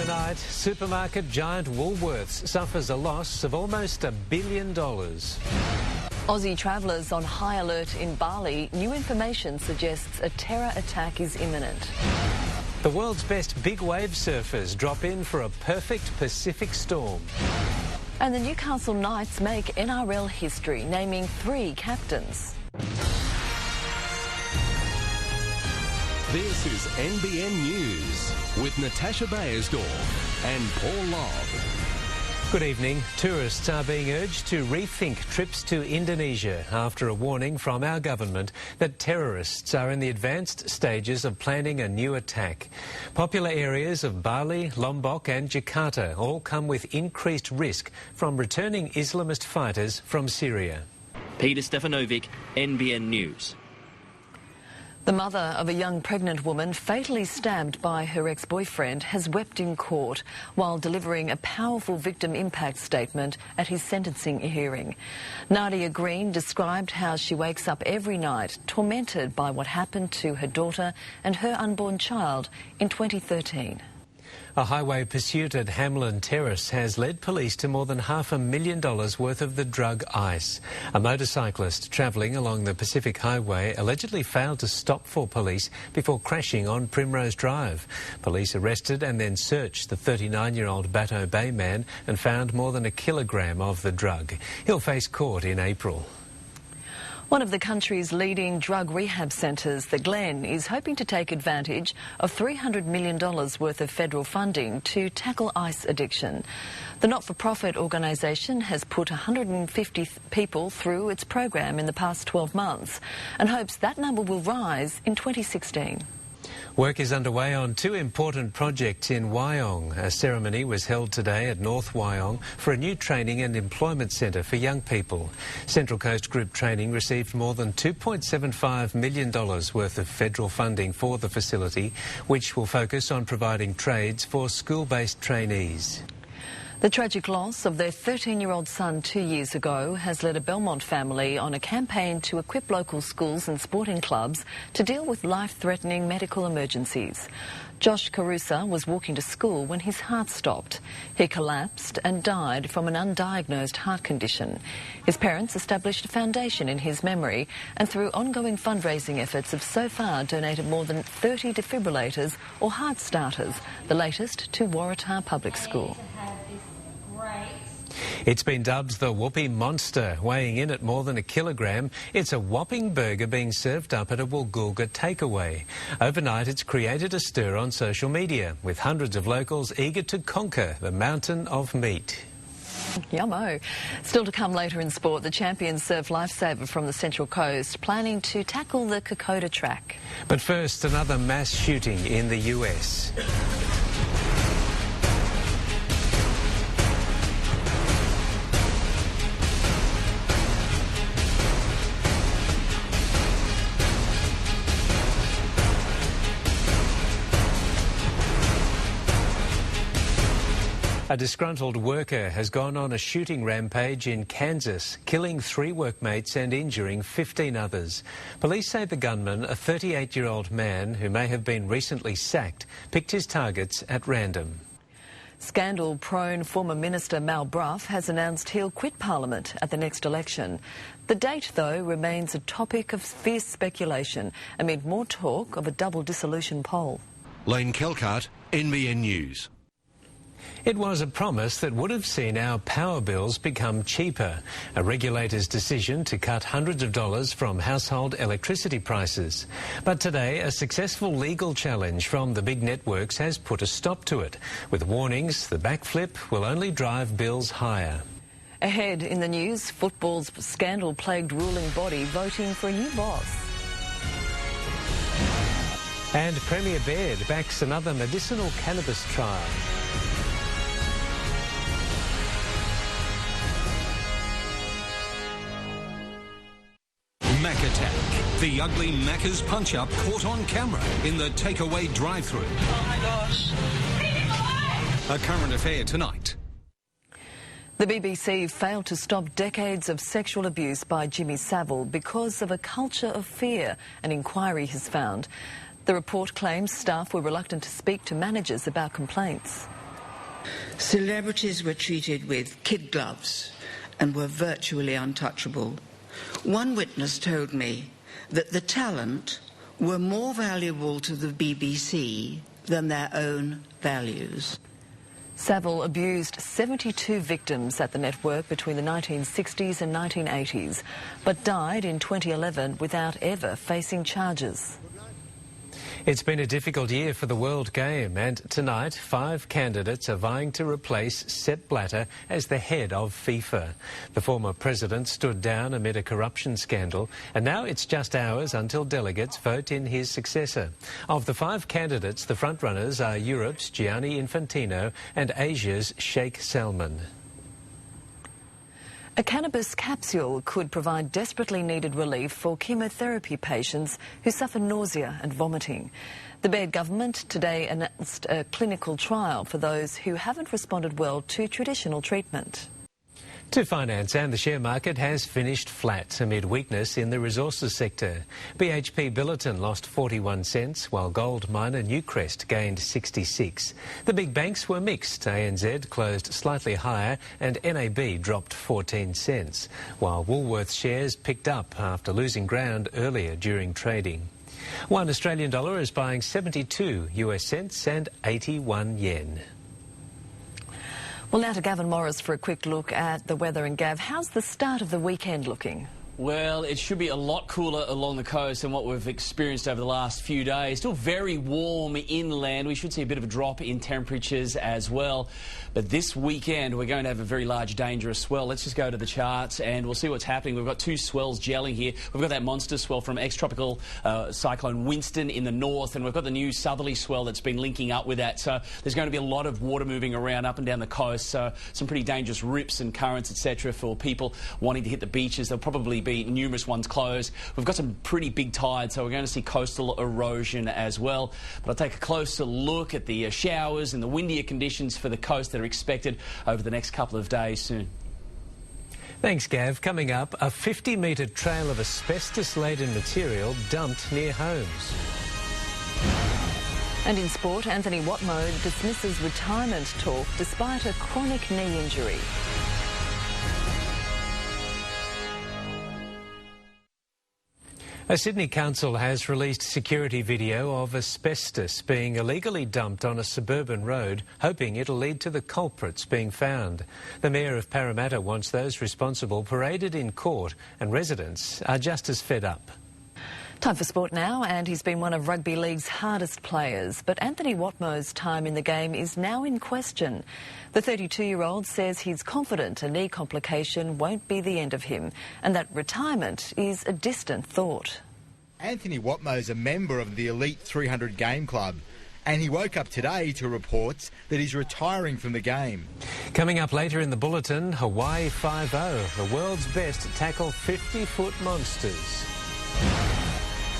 Overnight, supermarket giant Woolworths suffers a loss of almost $1 billion. Aussie travellers on high alert in Bali. New information suggests a terror attack is imminent. The world's best big wave surfers drop in for a perfect Pacific storm. And the Newcastle Knights make NRL history, naming 3 captains. This is NBN News with Natasha Beyersdorf and Paul Lobb. Good evening. Tourists are being urged to rethink trips to Indonesia after a warning from our government that terrorists are in the advanced stages of planning a new attack. Popular areas of Bali, Lombok and Jakarta all come with increased risk from returning Islamist fighters from Syria. Peter Stefanovic, NBN News. The mother of a young pregnant woman fatally stabbed by her ex-boyfriend has wept in court while delivering a powerful victim impact statement at his sentencing hearing. Nadia Green described how she wakes up every night tormented by what happened to her daughter and her unborn child in 2013. A highway pursuit at Hamlin Terrace has led police to more than $500,000 worth of the drug ice. A motorcyclist travelling along the Pacific Highway allegedly failed to stop for police before crashing on Primrose Drive. Police arrested and then searched the 39-year-old Bateau Bay man and found more than 1 kilogram of the drug. He'll face court in April. One of the country's leading drug rehab centres, the Glen, is hoping to take advantage of $300 million worth of federal funding to tackle ice addiction. The not-for-profit organisation has put 150 people through its program in the past 12 months and hopes that number will rise in 2016. Work is underway on 2 important projects in Wyong. A ceremony was held today at North Wyong for a new training and employment centre for young people. Central Coast Group Training received more than $2.75 million worth of federal funding for the facility, which will focus on providing trades for school-based trainees. The tragic loss of their 13-year-old son 2 years ago has led a Belmont family on a campaign to equip local schools and sporting clubs to deal with life-threatening medical emergencies. Josh Carusa was walking to school when his heart stopped. He collapsed and died from an undiagnosed heart condition. His parents established a foundation in his memory and through ongoing fundraising efforts have so far donated more than 30 defibrillators or heart starters, the latest to Waratah Public School. It's been dubbed the Whoopie Monster, weighing in at more than 1 kilogram. It's a whopping burger being served up at a Woolgoolga takeaway. Overnight, it's created a stir on social media, with hundreds of locals eager to conquer the mountain of meat. Yummo. Still to come later in sport, the champion surf lifesaver from the Central Coast planning to tackle the Kokoda track. But first, another mass shooting in the US. A disgruntled worker has gone on a shooting rampage in Kansas, killing 3 workmates and injuring 15 others. Police say the gunman, a 38-year-old man who may have been recently sacked, picked his targets at random. Scandal-prone former Minister Mal Brough has announced he'll quit Parliament at the next election. The date, though, remains a topic of fierce speculation amid more talk of a double dissolution poll. Lane Kelcart, NBN News. It was a promise that would have seen our power bills become cheaper, a regulator's decision to cut hundreds of dollars from household electricity prices. But today, a successful legal challenge from the big networks has put a stop to it, with warnings the backflip will only drive bills higher. Ahead in the news, football's scandal-plagued ruling body voting for a new boss. And Premier Baird backs another medicinal cannabis trial. Mac Attack. The ugly Macca's punch-up caught on camera in the takeaway drive-through. Oh my gosh. A current affair tonight. The BBC failed to stop decades of sexual abuse by Jimmy Savile because of a culture of fear, an inquiry has found. The report claims staff were reluctant to speak to managers about complaints. Celebrities were treated with kid gloves and were virtually untouchable. One witness told me that the talent were more valuable to the BBC than their own values. Saville abused 72 victims at the network between the 1960s and 1980s, but died in 2011 without ever facing charges. It's been a difficult year for the world game, and tonight 5 candidates are vying to replace Sepp Blatter as the head of FIFA. The former president stood down amid a corruption scandal, and now it's just hours until delegates vote in his successor. Of the 5 candidates, the frontrunners are Europe's Gianni Infantino and Asia's Sheikh Salman. A cannabis capsule could provide desperately needed relief for chemotherapy patients who suffer nausea and vomiting. The Baird government today announced a clinical trial for those who haven't responded well to traditional treatment. To finance, and the share market has finished flat amid weakness in the resources sector. BHP Billiton lost 41 cents, while gold miner Newcrest gained 66. The big banks were mixed. ANZ closed slightly higher and NAB dropped 14 cents, while Woolworths shares picked up after losing ground earlier during trading. One Australian dollar is buying 72 US cents and 81 yen. Well, now to Gavin Morris for a quick look at the weather. And Gav, how's the start of the weekend looking? Well, it should be a lot cooler along the coast than what we've experienced over the last few days. Still very warm inland. We should see a bit of a drop in temperatures as well. But this weekend, we're going to have a very large, dangerous swell. Let's just go to the charts and we'll see what's happening. We've got 2 swells gelling here. We've got that monster swell from ex-tropical cyclone Winston in the north, and we've got the new southerly swell that's been linking up with that. So there's going to be a lot of water moving around up and down the coast. So some pretty dangerous rips and currents, etc., for people wanting to hit the beaches. There'll probably be numerous ones closed. We've got some pretty big tides, so we're going to see coastal erosion as well. But I'll take a closer look at the showers and the windier conditions for the coast that are expected over the next couple of days soon. Thanks, Gav. Coming up, a 50-metre trail of asbestos-laden material dumped near homes. And in sport, Anthony Watmoe dismisses retirement talk despite a chronic knee injury. A Sydney council has released security video of asbestos being illegally dumped on a suburban road, hoping it'll lead to the culprits being found. The Mayor of Parramatta wants those responsible paraded in court, and residents are just as fed up. Time for sport now, and he's been one of rugby league's hardest players. But Anthony Watmoe's time in the game is now in question. The 32-year-old says he's confident a knee complication won't be the end of him, and that retirement is a distant thought. Anthony Watmoe's a member of the elite 300 game club, and he woke up today to reports that he's retiring from the game. Coming up later in the bulletin, Hawaii 5-0, the world's best tackle 50-foot monsters.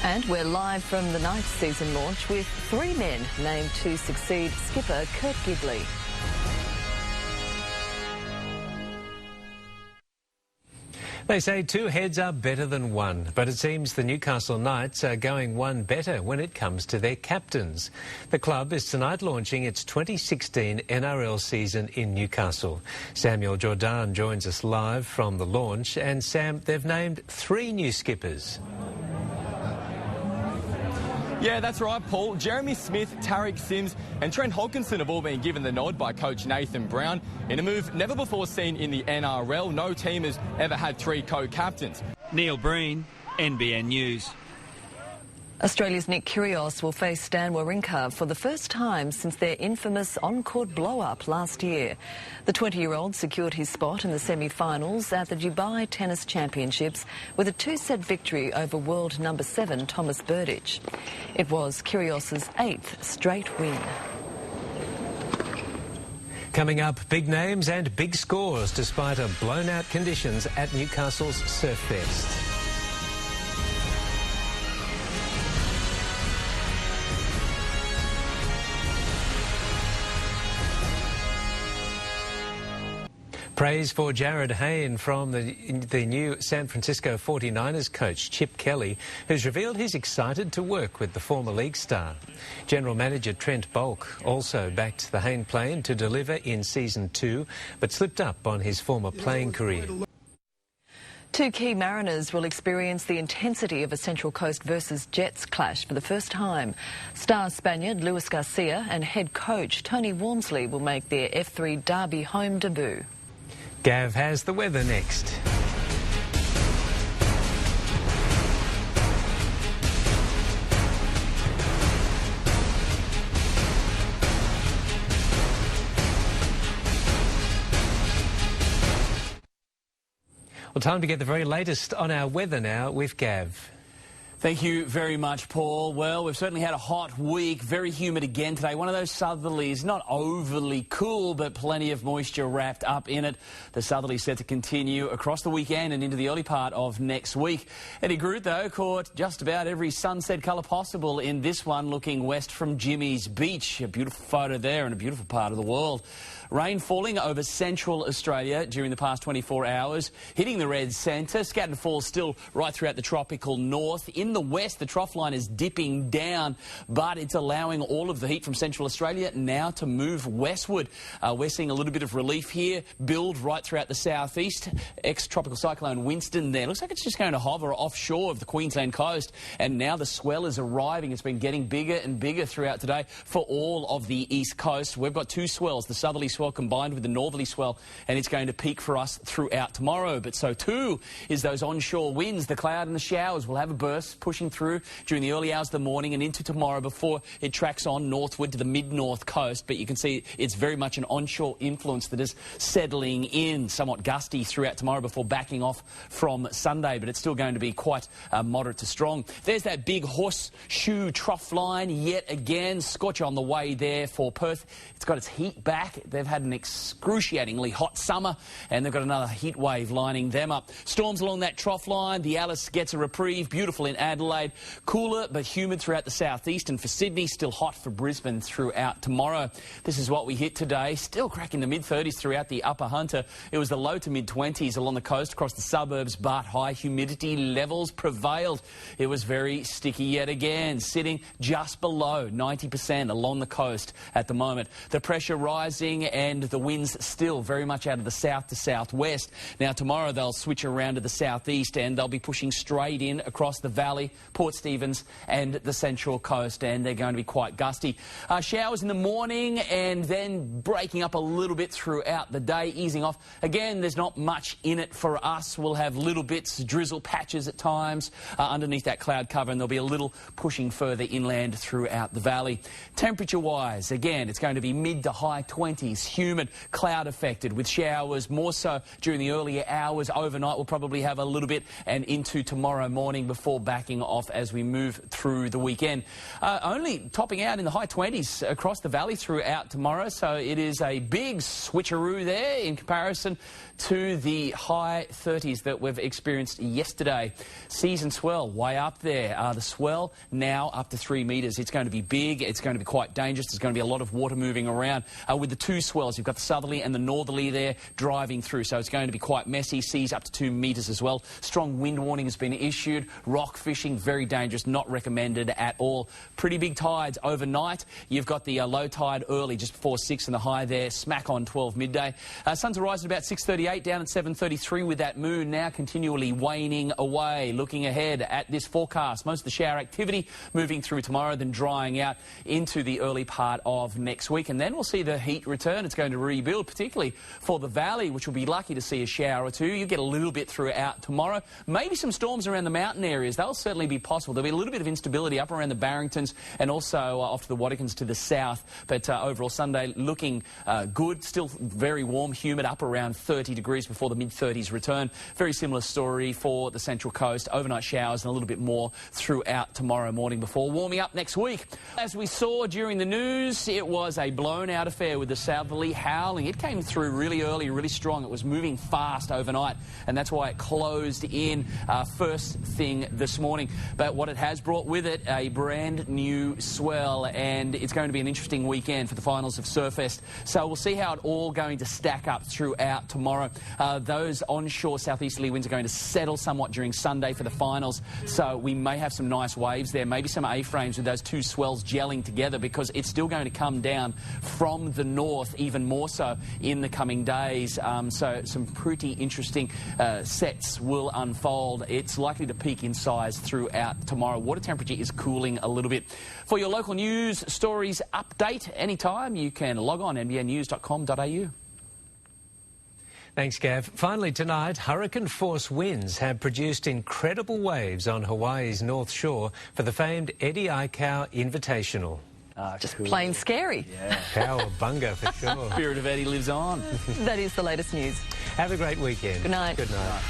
And we're live from the Knights season launch with 3 men named to succeed skipper Kurt Gidley. They say 2 heads are better than 1, but it seems the Newcastle Knights are going 1 better when it comes to their captains. The club is tonight launching its 2016 NRL season in Newcastle. Samuel Jordan joins us live from the launch, and Sam, they've named 3 new skippers. Yeah, that's right, Paul. Jeremy Smith, Tariq Sims and Trent Hodkinson have all been given the nod by coach Nathan Brown. In a move never before seen in the NRL, no team has ever had 3 co-captains. Neil Breen, NBN News. Australia's Nick Kyrgios will face Stan Wawrinka for the first time since their infamous on-court blow-up last year. The 20-year-old secured his spot in the semi-finals at the Dubai Tennis Championships with a 2-set victory over world number 7 Thomas Berdych. It was Kyrgios's 8th straight win. Coming up, big names and big scores despite a blown-out conditions at Newcastle's Surf Fest. Praise for Jared Hayne from the new San Francisco 49ers coach Chip Kelly, who's revealed he's excited to work with the former league star. General Manager Trent Bulk also backed the Hayne plan to deliver in Season 2, but slipped up on his former playing career. Two key Mariners will experience the intensity of a Central Coast versus Jets clash for the first time. Star Spaniard Luis Garcia and head coach Tony Walmsley will make their F3 Derby home debut. Gav has the weather next. Well, time to get the very latest on our weather now with Gav. Thank you very much, Paul. Well, we've certainly had a hot week, very humid again today. One of those southerlies, not overly cool, but plenty of moisture wrapped up in it. The southerly set to continue across the weekend and into the early part of next week. Eddie Groot, though, caught just about every sunset colour possible in this one, looking west from Jimmy's Beach. A beautiful photo there and a beautiful part of the world. Rain falling over central Australia during the past 24 hours, hitting the red centre. Scattered falls still right throughout the tropical north. In the west, the trough line is dipping down, but it's allowing all of the heat from central Australia now to move westward. We're seeing a little bit of relief here build right throughout the southeast. Ex-tropical cyclone Winston there. Looks like it's just going to hover offshore of the Queensland coast, and now the swell is arriving. It's been getting bigger and bigger throughout today for all of the east coast. We've got two swells, the southerly swell combined with the northerly swell, and it's going to peak for us throughout tomorrow. But so too is those onshore winds. The cloud and the showers will have a burst pushing through during the early hours of the morning and into tomorrow before it tracks on northward to the mid-north coast. But you can see it's very much an onshore influence that is settling in, somewhat gusty throughout tomorrow before backing off from Sunday. But it's still going to be quite moderate to strong. There's that big horseshoe trough line yet again. Scorcher on the way there for Perth. It's got its heat back. They've had an excruciatingly hot summer, and they've got another heat wave lining them up. Storms along that trough line. The Alice gets a reprieve. Beautiful in Adelaide. Cooler but humid throughout the southeast, and for Sydney, still hot for Brisbane throughout tomorrow. This is what we hit today. Still cracking the mid-30s throughout the upper Hunter. It was the low to mid-20s along the coast across the suburbs, but high humidity levels prevailed. It was very sticky yet again, sitting just below 90% along the coast at the moment. The pressure rising and the winds still very much out of the south to southwest. Now tomorrow they'll switch around to the southeast, and they'll be pushing straight in across the valley, Port Stephens and the Central Coast, and they're going to be quite gusty. Showers in the morning and then breaking up a little bit throughout the day, easing off. Again, there's not much in it for us. We'll have little bits, drizzle patches at times underneath that cloud cover, and there'll be a little pushing further inland throughout the valley. Temperature-wise, again, it's going to be mid to high 20s, humid, cloud affected with showers more so during the earlier hours. Overnight we'll probably have a little bit, and into tomorrow morning before backing off as we move through the weekend. Only topping out in the high 20s across the valley throughout tomorrow, so it is a big switcheroo there in comparison to the high 30s that we've experienced yesterday. Season swell way up there. The swell now up to 3 metres. It's going to be big. It's going to be quite dangerous. There's going to be a lot of water moving around. With the two swells, you've got the southerly and the northerly there driving through, so it's going to be quite messy. Seas up to 2 metres as well. Strong wind warning has been issued. Rock fishing, very dangerous, not recommended at all. Pretty big tides overnight. You've got the low tide early, just before 6, and the high there smack on 12 midday. Sun's rising about 6:38, down at 7:33 with that moon now continually waning away. Looking ahead at this forecast, most of the shower activity moving through tomorrow, then drying out into the early part of next week, and then we'll see the heat return. It's going to rebuild, particularly for the valley, which will be lucky to see a shower or two. You get a little bit throughout tomorrow. Maybe some storms around the mountain areas. They'll certainly be possible. There'll be a little bit of instability up around the Barringtons and also off to the Waddicans to the south. But overall Sunday looking good. Still very warm, humid, up around 30 degrees before the mid-30s return. Very similar story for the Central Coast. Overnight showers and a little bit more throughout tomorrow morning before warming up next week. As we saw during the news, it was a blown-out affair with the southerly howling. It came through really early, really strong. It was moving fast overnight, and that's why it closed in first thing this morning. morning. But what it has brought with it, a brand new swell, and it's going to be an interesting weekend for the finals of Surfest. So we'll see how it all going to stack up throughout tomorrow. Those onshore southeasterly winds are going to settle somewhat during Sunday for the finals, so we may have some nice waves there, maybe some A-frames with those two swells gelling together, because it's still going to come down from the north even more so in the coming days. So some pretty interesting sets will unfold. It's likely to peak in size throughout tomorrow. Water temperature is cooling a little bit. For your local news stories update anytime, you can log on nbnnews.com.au. Thanks, Gav. Finally tonight, hurricane-force winds have produced incredible waves on Hawaii's North Shore for the famed Eddie Aikau Invitational. Just plain scary. Yeah. Cowabunga for sure. Spirit of Eddie lives on. That is the latest news. Have a great weekend. Good night. Good night.